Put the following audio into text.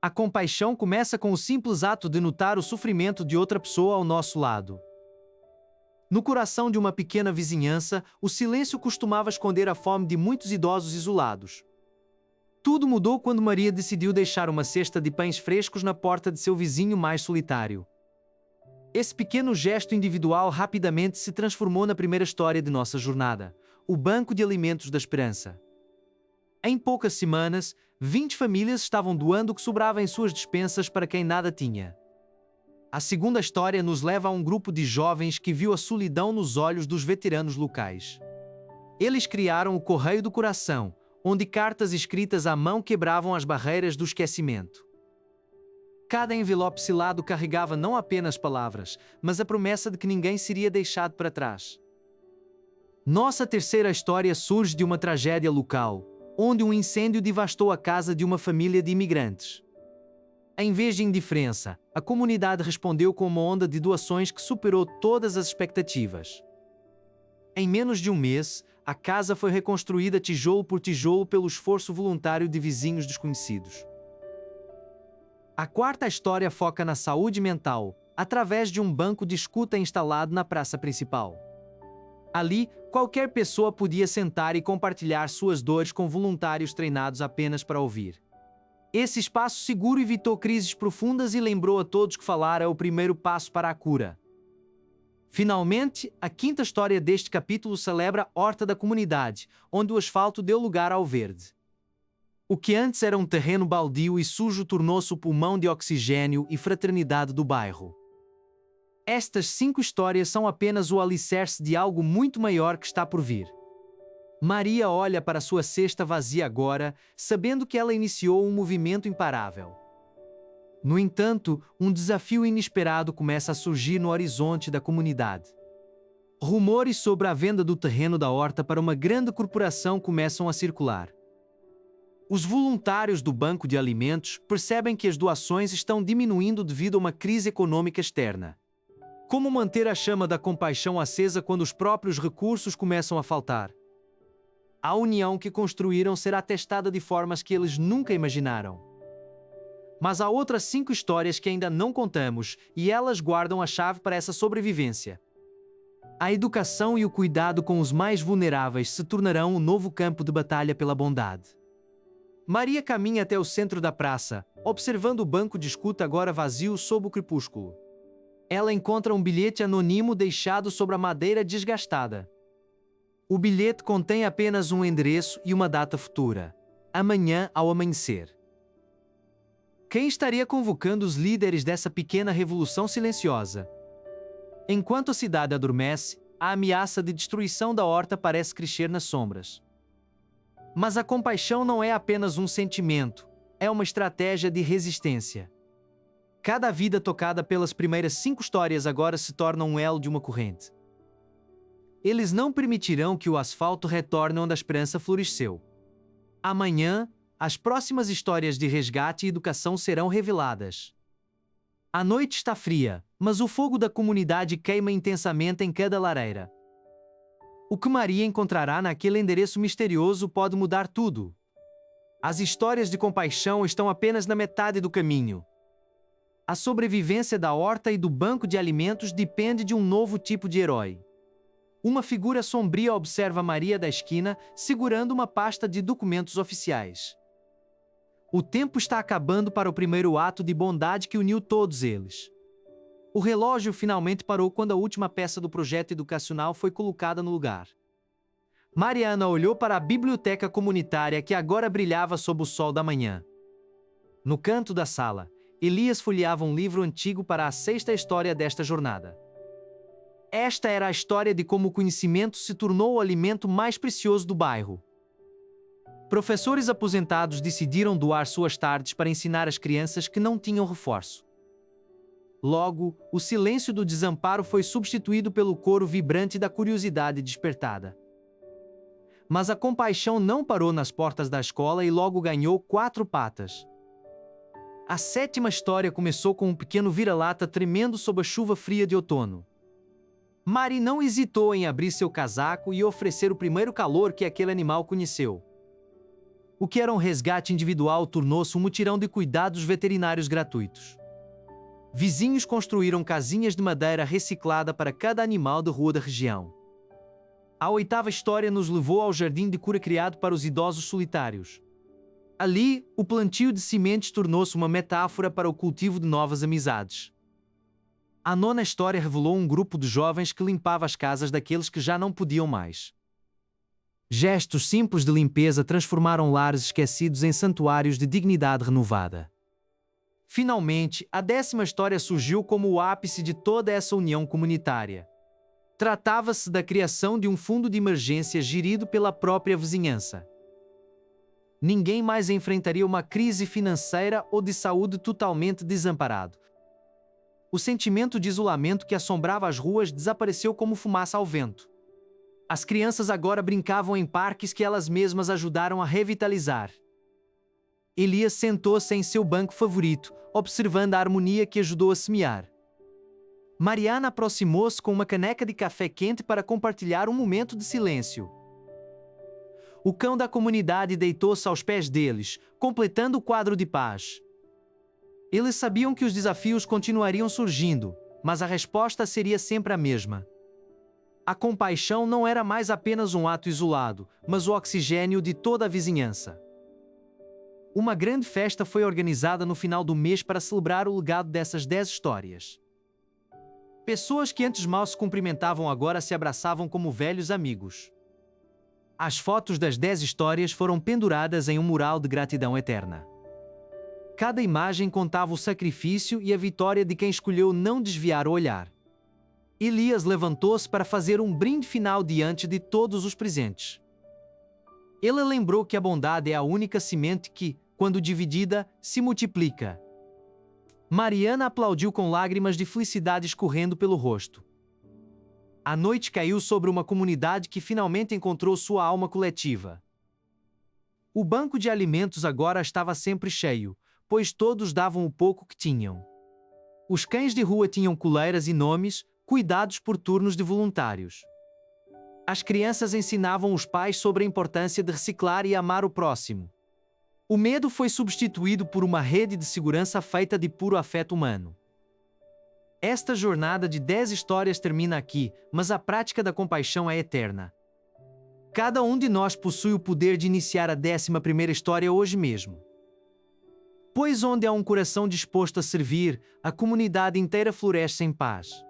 A compaixão começa com o simples ato de notar o sofrimento de outra pessoa ao nosso lado. No coração de uma pequena vizinhança, o silêncio costumava esconder a fome de muitos idosos isolados. Tudo mudou quando Maria decidiu deixar uma cesta de pães frescos na porta de seu vizinho mais solitário. Esse pequeno gesto individual rapidamente se transformou na primeira história de nossa jornada, o Banco de Alimentos da Esperança. Em poucas semanas, 20 famílias estavam doando o que sobrava em suas despensas para quem nada tinha. A segunda história nos leva a um grupo de jovens que viu a solidão nos olhos dos veteranos locais. Eles criaram o Correio do Coração, onde cartas escritas à mão quebravam as barreiras do esquecimento. Cada envelope selado carregava não apenas palavras, mas a promessa de que ninguém seria deixado para trás. Nossa terceira história surge de uma tragédia local, onde um incêndio devastou a casa de uma família de imigrantes. Em vez de indiferença, a comunidade respondeu com uma onda de doações que superou todas as expectativas. Em menos de um mês, a casa foi reconstruída tijolo por tijolo pelo esforço voluntário de vizinhos desconhecidos. A quarta história foca na saúde mental, através de um banco de escuta instalado na praça principal. Ali, qualquer pessoa podia sentar e compartilhar suas dores com voluntários treinados apenas para ouvir. Esse espaço seguro evitou crises profundas e lembrou a todos que falar é o primeiro passo para a cura. Finalmente, a quinta história deste capítulo celebra a horta da comunidade, onde o asfalto deu lugar ao verde. O que antes era um terreno baldio e sujo tornou-se o pulmão de oxigênio e fraternidade do bairro. Estas 5 histórias são apenas o alicerce de algo muito maior que está por vir. Maria olha para sua cesta vazia agora, sabendo que ela iniciou um movimento imparável. No entanto, um desafio inesperado começa a surgir no horizonte da comunidade. Rumores sobre a venda do terreno da horta para uma grande corporação começam a circular. Os voluntários do Banco de Alimentos percebem que as doações estão diminuindo devido a uma crise econômica externa. Como manter a chama da compaixão acesa quando os próprios recursos começam a faltar? A união que construíram será testada de formas que eles nunca imaginaram. Mas há outras 5 histórias que ainda não contamos, e elas guardam a chave para essa sobrevivência. A educação e o cuidado com os mais vulneráveis se tornarão um novo campo de batalha pela bondade. Maria caminha até o centro da praça, observando o banco de escuta agora vazio sob o crepúsculo. Ela encontra um bilhete anônimo deixado sobre a madeira desgastada. O bilhete contém apenas um endereço e uma data futura: amanhã ao amanhecer. Quem estaria convocando os líderes dessa pequena revolução silenciosa? Enquanto a cidade adormece, a ameaça de destruição da horta parece crescer nas sombras. Mas a compaixão não é apenas um sentimento, é uma estratégia de resistência. Cada vida tocada pelas primeiras 5 histórias agora se torna um elo de uma corrente. Eles não permitirão que o asfalto retorne onde a esperança floresceu. Amanhã, as próximas histórias de resgate e educação serão reveladas. A noite está fria, mas o fogo da comunidade queima intensamente em cada lareira. O que Maria encontrará naquele endereço misterioso pode mudar tudo. As histórias de compaixão estão apenas na metade do caminho. A sobrevivência da horta e do banco de alimentos depende de um novo tipo de herói. Uma figura sombria observa Maria da esquina, segurando uma pasta de documentos oficiais. O tempo está acabando para o primeiro ato de bondade que uniu todos eles. O relógio finalmente parou quando a última peça do projeto educacional foi colocada no lugar. Mariana olhou para a biblioteca comunitária que agora brilhava sob o sol da manhã. No canto da sala, Elias folheava um livro antigo para a 6ª história desta jornada. Esta era a história de como o conhecimento se tornou o alimento mais precioso do bairro. Professores aposentados decidiram doar suas tardes para ensinar as crianças que não tinham reforço. Logo, o silêncio do desamparo foi substituído pelo coro vibrante da curiosidade despertada. Mas a compaixão não parou nas portas da escola e logo ganhou 4 patas. A 7ª história começou com um pequeno vira-lata tremendo sob a chuva fria de outono. Mari não hesitou em abrir seu casaco e oferecer o primeiro calor que aquele animal conheceu. O que era um resgate individual tornou-se um mutirão de cuidados veterinários gratuitos. Vizinhos construíram casinhas de madeira reciclada para cada animal de rua da região. A oitava história nos levou ao jardim de cura criado para os idosos solitários. Ali, o plantio de sementes tornou-se uma metáfora para o cultivo de novas amizades. A nona história revelou um grupo de jovens que limpava as casas daqueles que já não podiam mais. Gestos simples de limpeza transformaram lares esquecidos em santuários de dignidade renovada. Finalmente, a 10ª história surgiu como o ápice de toda essa união comunitária. Tratava-se da criação de um fundo de emergência gerido pela própria vizinhança. Ninguém mais enfrentaria uma crise financeira ou de saúde totalmente desamparado. O sentimento de isolamento que assombrava as ruas desapareceu como fumaça ao vento. As crianças agora brincavam em parques que elas mesmas ajudaram a revitalizar. Elias sentou-se em seu banco favorito, observando a harmonia que ajudou a semear. Mariana aproximou-se com uma caneca de café quente para compartilhar um momento de silêncio. O cão da comunidade deitou-se aos pés deles, completando o quadro de paz. Eles sabiam que os desafios continuariam surgindo, mas a resposta seria sempre a mesma. A compaixão não era mais apenas um ato isolado, mas o oxigênio de toda a vizinhança. Uma grande festa foi organizada no final do mês para celebrar o legado dessas 10 histórias. Pessoas que antes mal se cumprimentavam agora se abraçavam como velhos amigos. As fotos das 10 histórias foram penduradas em um mural de gratidão eterna. Cada imagem contava o sacrifício e a vitória de quem escolheu não desviar o olhar. Elias levantou-se para fazer um brinde final diante de todos os presentes. Ele lembrou que a bondade é a única semente que, quando dividida, se multiplica. Mariana aplaudiu com lágrimas de felicidade escorrendo pelo rosto. A noite caiu sobre uma comunidade que finalmente encontrou sua alma coletiva. O banco de alimentos agora estava sempre cheio, pois todos davam o pouco que tinham. Os cães de rua tinham coleiras e nomes, cuidados por turnos de voluntários. As crianças ensinavam os pais sobre a importância de reciclar e amar o próximo. O medo foi substituído por uma rede de segurança feita de puro afeto humano. Esta jornada de 10 histórias termina aqui, mas a prática da compaixão é eterna. Cada um de nós possui o poder de iniciar a 11ª história hoje mesmo. Pois onde há um coração disposto a servir, a comunidade inteira floresce em paz.